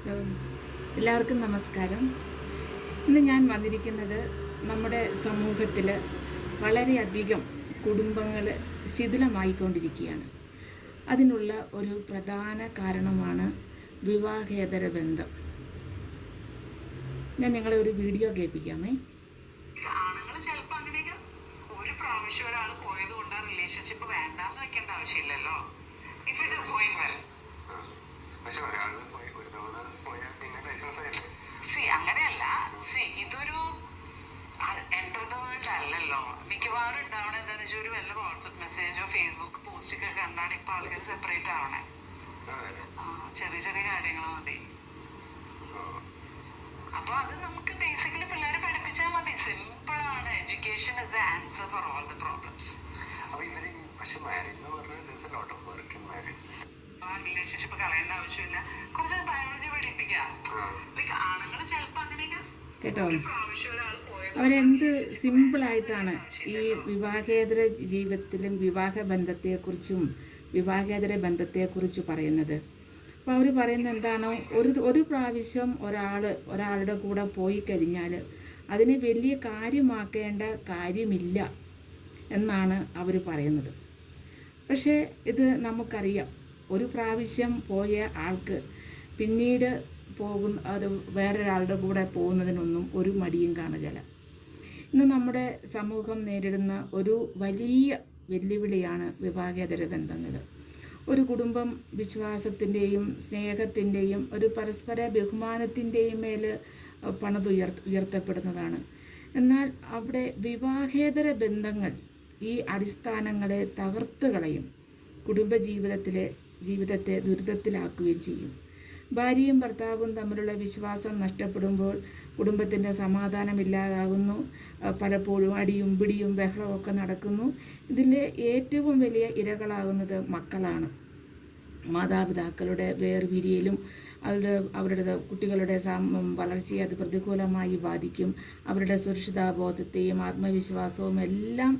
എല്ലാവർക്കും നമസ്കാരം. ഇന്ന് ഞാൻ വന്നിരിക്കുന്നത് നമ്മുടെ സമൂഹത്തിൽ വളരെയധികം കുടുംബങ്ങൾ ശിഥിലമായിക്കൊണ്ടിരിക്കുകയാണ്. അതിനുള്ള ഒരു പ്രധാന കാരണമാണ് വിവാഹേതര ബന്ധം. ഞാൻ നിങ്ങളെ ഒരു വീഡിയോ കേൾപ്പിക്കാമേ. ആണുങ്ങൾ ചിലപ്പോൾ അങ്ങനെയൊക്കെ ഒരു പ്രാവശ്യം ഒരാൾ പോയത് കൊണ്ട് ആ റിലേഷൻഷിപ്പ് വേണ്ടാന്ന് വെക്കേണ്ട ആവശ്യമില്ലല്ലോ. If it is going well. പക്ഷെ ഒരാൾ ഒരു തവണ പോയാൽ പിന്നെ ലൈസൻസ് ആയില്ലേ? അങ്ങനെയല്ല. ഇതൊരു എൻ്റർ ദ വേൾഡ് അല്ലല്ലോ. മിക്കവാറും ഉണ്ടാവണ എന്താണെന്ന് വെച്ചാൽ ഒരു വല്ല വാട്സപ്പ് മെസ്സേജോ ഫേസ്ബുക്ക് പോസ്റ്റൊക്കെ കണ്ടാണ് ഇപ്പൊ ആളുകൾ സെപ്പറേറ്റ് ആവണേ. ചെറിയ ചെറിയ കാര്യങ്ങൾ മതി. അപ്പൊ അത് നമുക്ക് ബേസിക്കലി പിള്ളേരെ പഠിപ്പിച്ചാൽ മതി. സിമ്പിൾ ആണ്. Education is the answer for all the problems. അപ്പൊ ഇവര് പക്ഷെ മാരേജ് എന്ന് പറഞ്ഞാൽ lot of work in marriage. ആ റിലേഷൻഷിപ്പ് കളയേണ്ട ആവശ്യമില്ല. കുറച്ച് ബയോളജി പഠിപ്പിക്കാം. ലൈക്ക് ആണുങ്ങൾ ചിലപ്പോൾ അങ്ങനെയൊക്കെ കേട്ടോ, ഒരു പ്രാവശ്യം ഒരാൾ പോയത് അവരെന്ത് സിമ്പിളായിട്ടാണ് ഈ വിവാഹേതര ജീവിതത്തിലും വിവാഹേതര ബന്ധത്തെക്കുറിച്ച് പറയുന്നത്. അപ്പോൾ അവർ പറയുന്നത് എന്താണോ, ഒരു പ്രാവശ്യം ഒരാളുടെ കൂടെ പോയി കഴിഞ്ഞാൽ അതിനെ വലിയ കാര്യമാക്കേണ്ട കാര്യമില്ല എന്നാണ് അവർ പറയുന്നത്. പക്ഷേ ഇത് നമുക്കറിയാം, ഒരു പ്രാവശ്യം പോയ ആൾക്ക് പിന്നീട് അത് വേറൊരാളുടെ കൂടെ പോകുന്നതിനൊന്നും ഒരു മടിയും കാണുകയില്ല. ഇന്ന് നമ്മുടെ സമൂഹം നേരിടുന്ന ഒരു വലിയ വെല്ലുവിളിയാണ് വിവാഹേതര ബന്ധങ്ങൾ. ഒരു കുടുംബം വിശ്വാസത്തിൻ്റെയും സ്നേഹത്തിൻ്റെയും ഒരു പരസ്പര ബഹുമാനത്തിൻ്റെയും മേൽ ഉയർത്തപ്പെടുന്നതാണ്. എന്നാൽ അവിടെ വിവാഹേതര ബന്ധങ്ങൾ ഈ അടിസ്ഥാനങ്ങളെ തകർത്ത് കളയും, ജീവിതത്തെ ദുരിതത്തിലാക്കുകയും ചെയ്യും. ഭാര്യയും ഭർത്താവും തമ്മിലുള്ള വിശ്വാസം നഷ്ടപ്പെടുമ്പോൾ കുടുംബത്തിൻ്റെ സമാധാനമില്ലാതാകുന്നു. പലപ്പോഴും അടിയും പിടിയും ബഹളമൊക്കെ നടക്കുന്നു. ഇതിൻ്റെ ഏറ്റവും വലിയ ഇരകളാകുന്നത് മക്കളാണ്. മാതാപിതാക്കളുടെ വേർപിരിയലും അവരുടെ കുട്ടികളുടെ വളർച്ചയെ അത് പ്രതികൂലമായി ബാധിക്കും. അവരുടെ സുരക്ഷിതാബോധത്തെയും ആത്മവിശ്വാസവും എല്ലാം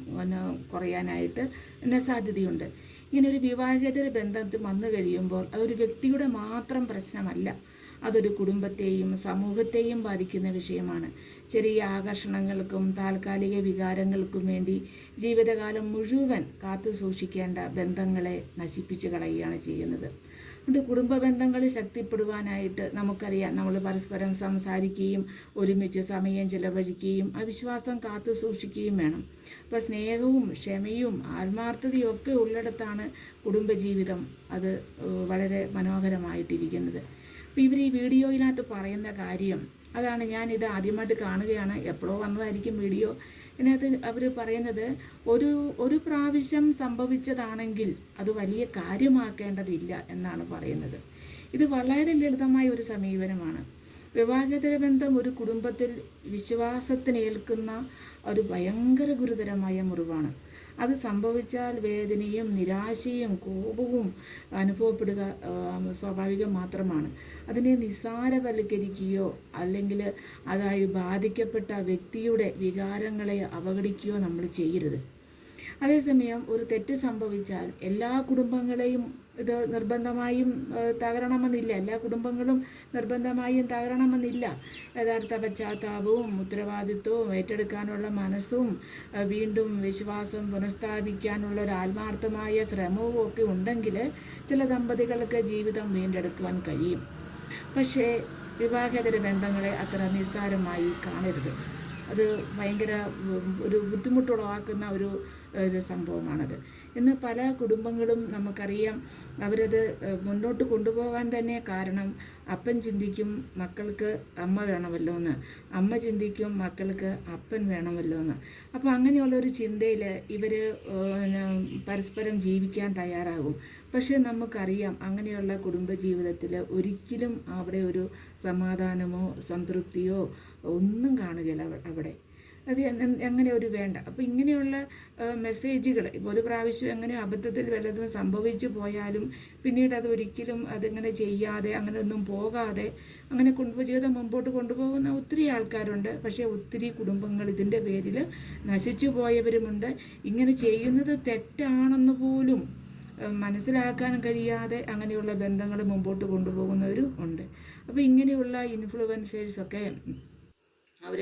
കുറയാനായിട്ട് സാധ്യതയുണ്ട്. ഇങ്ങനെ ഒരു വിവാഹേതര ബന്ധത്തിൽ വന്നു കഴിയുമ്പോൾ അതൊരു വ്യക്തിയുടെ മാത്രം പ്രശ്നമല്ല, അതൊരു കുടുംബത്തെയും സമൂഹത്തെയും ബാധിക്കുന്ന വിഷയമാണ്. ചെറിയ ആകർഷണങ്ങൾക്കും താൽക്കാലിക വികാരങ്ങൾക്കും വേണ്ടി ജീവിതകാലം മുഴുവൻ കാത്തു സൂക്ഷിക്കേണ്ട ബന്ധങ്ങളെ നശിപ്പിച്ച് കളയുകയാണ് ചെയ്യുന്നത്. അതുകൊണ്ട് കുടുംബ ബന്ധങ്ങൾ ശക്തിപ്പെടുവാനായിട്ട് നമുക്കറിയാം, നമ്മൾ പരസ്പരം സംസാരിക്കുകയും ഒരുമിച്ച് സമയം ചിലവഴിക്കുകയും ആ വിശ്വാസം കാത്തു സൂക്ഷിക്കുകയും വേണം. അപ്പോൾ സ്നേഹവും ക്ഷമയും ആത്മാർത്ഥതയും ഒക്കെ ഉള്ളിടത്താണ് കുടുംബജീവിതം അത് വളരെ മനോഹരമായിട്ടിരിക്കുന്നത്. അപ്പോൾ ഇവർ ഈ വീഡിയോയിനകത്ത് പറയുന്ന കാര്യം അതാണ്. ഞാനിത് ആദ്യമായിട്ട് കാണുകയാണ്, എപ്പോഴോ വന്നതായിരിക്കും വീഡിയോ. ഇതിനകത്ത് അവർ പറയുന്നത് ഒരു പ്രാവശ്യം സംഭവിച്ചതാണെങ്കിൽ അത് വലിയ കാര്യമാക്കേണ്ടതില്ല എന്നാണ് പറയുന്നത്. ഇത് വളരെ ലളിതമായ ഒരു സമീപനമാണ്. വിവാഹേതര ബന്ധം ഒരു കുടുംബത്തിൽ വിശ്വാസത്തിനേൽക്കുന്ന ഒരു ഭയങ്കര ഗുരുതരമായ മുറിവാണ്. അത് സംഭവിച്ചാൽ വേദനയും നിരാശയും കോപവും അനുഭവപ്പെടുക സ്വാഭാവികം മാത്രമാണ്. അതിനെ നിസ്സാരവൽക്കരിക്കുകയോ അല്ലെങ്കിൽ അതായി ബാധിക്കപ്പെട്ട വ്യക്തിയുടെ വികാരങ്ങളെ അവഗണിക്കുകയോ നമ്മൾ ചെയ്യരുത്. അതേസമയം ഒരു തെറ്റ് സംഭവിച്ചാൽ എല്ലാ കുടുംബങ്ങളെയും ഇത് നിർബന്ധമായും തകരണമെന്നില്ല, എല്ലാ കുടുംബങ്ങളും നിർബന്ധമായും തകരണമെന്നില്ല. യഥാർത്ഥ പശ്ചാത്താപവും ഉത്തരവാദിത്വവും ഏറ്റെടുക്കാനുള്ള മനസ്സും വീണ്ടും വിശ്വാസം പുനഃസ്ഥാപിക്കാനുള്ള ഒരു ആത്മാർത്ഥമായ ശ്രമവും ഒക്കെ ഉണ്ടെങ്കിൽ ചില ദമ്പതികൾക്ക് ജീവിതം വീണ്ടെടുക്കുവാൻ കഴിയും. പക്ഷേ വിവാഹേതര ബന്ധങ്ങളെ അത്ര നിസ്സാരമായി കാണരുത്. അത് ഭയങ്കര ഒരു ബുദ്ധിമുട്ടുളവാക്കുന്ന ഒരു സംഭവമാണത്. ഇന്ന് പല കുടുംബങ്ങളും നമുക്കറിയാം, അവരത് മുന്നോട്ട് കൊണ്ടുപോകാൻ തന്നെ കാരണം അപ്പൻ ചിന്തിക്കും മക്കൾക്ക് അമ്മ വേണമല്ലോ എന്ന്, അമ്മ ചിന്തിക്കും മക്കൾക്ക് അപ്പൻ വേണമല്ലോ എന്ന്. അപ്പോൾ അങ്ങനെയുള്ളൊരു ചിന്തയിൽ ഇവർ പരസ്പരം ജീവിക്കാൻ തയ്യാറാകും. പക്ഷേ നമുക്കറിയാം, അങ്ങനെയുള്ള കുടുംബജീവിതത്തിൽ ഒരിക്കലും അവിടെ ഒരു സമാധാനമോ സംതൃപ്തിയോ ഒന്നും കാണുകയില്ല അവിടെ. അത് അങ്ങനെ ഒരു വേണ്ട. അപ്പോൾ ഇങ്ങനെയുള്ള മെസ്സേജുകൾ ഇപ്പോൾ ഒരു പ്രാവശ്യം എങ്ങനെയോ അബദ്ധത്തിൽ വല്ലതും സംഭവിച്ചു പോയാലും പിന്നീട് അത് ഒരിക്കലും അതിങ്ങനെ ചെയ്യാതെ അങ്ങനെ ഒന്നും പോകാതെ അങ്ങനെ കുടുംബജീവിതം മുമ്പോട്ട് കൊണ്ടുപോകുന്ന ഒത്തിരി ആൾക്കാരുണ്ട്. പക്ഷേ ഒത്തിരി കുടുംബങ്ങൾ ഇതിൻ്റെ പേരിൽ നശിച്ചു പോയവരുമുണ്ട്. ഇങ്ങനെ ചെയ്യുന്നത് തെറ്റാണെന്ന് പോലും മനസ്സിലാക്കാൻ കഴിയാതെ അങ്ങനെയുള്ള ബന്ധങ്ങൾ മുമ്പോട്ട് കൊണ്ടുപോകുന്നവരും ഉണ്ട്. അപ്പോൾ അപ്പോൾ ഇങ്ങനെയുള്ള ഇൻഫ്ലുവൻസേഴ്സൊക്കെ അവർ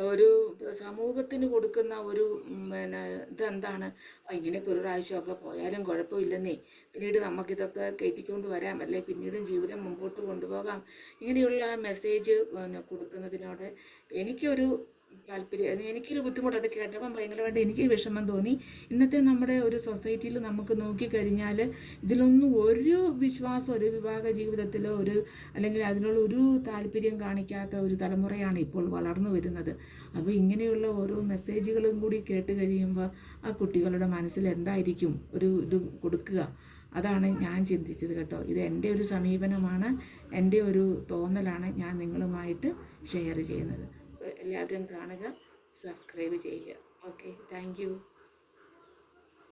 ഒരു സമൂഹത്തിന് കൊടുക്കുന്ന ഒരു പിന്നെ ഇതെന്താണ്, ഇങ്ങനെയൊക്കെ ഒരു പ്രാവശ്യമൊക്കെ പോയാലും കുഴപ്പമില്ലെന്നേ, പിന്നീട് നമുക്കിതൊക്കെ കയറ്റിക്കൊണ്ട് വരാം, അല്ലെ പിന്നീടും ജീവിതം മുമ്പോട്ട് കൊണ്ടുപോകാം, ഇങ്ങനെയുള്ള മെസ്സേജ് കൊടുക്കുന്നതിനോട് എനിക്കൊരു താല്പര്യം, എനിക്കൊരു ബുദ്ധിമുട്ടൊക്കെ കേട്ടപ്പം ഭയങ്കരമായിട്ട് എനിക്ക് വിഷമം തോന്നി. ഇന്നത്തെ നമ്മുടെ ഒരു സൊസൈറ്റിയിൽ നമുക്ക് നോക്കിക്കഴിഞ്ഞാൽ ഇതിലൊന്നും ഒരു വിശ്വാസം ഒരു വിവാഹ ജീവിതത്തിലോ അല്ലെങ്കിൽ അതിനുള്ള ഒരു താല്പര്യം കാണിക്കാത്ത ഒരു തലമുറയാണ് ഇപ്പോൾ വളർന്നു വരുന്നത്. അപ്പോൾ ഇങ്ങനെയുള്ള ഓരോ മെസ്സേജുകളും കൂടി കേട്ട് കഴിയുമ്പോൾ ആ കുട്ടികളുടെ മനസ്സിൽ എന്തായിരിക്കും ഇത് കൊടുക്കുക, അതാണ് ഞാൻ ചിന്തിച്ചത് കേട്ടോ. ഇത് എൻ്റെ ഒരു സമീപനമാണ്, എൻ്റെ ഒരു തോന്നലാണ് ഞാൻ നിങ്ങളുമായിട്ട് ഷെയർ ചെയ്യുന്നത്. എല്ലാവരും കാണുക, സബ്സ്ക്രൈബ് ചെയ്യുക. Okay, thank you.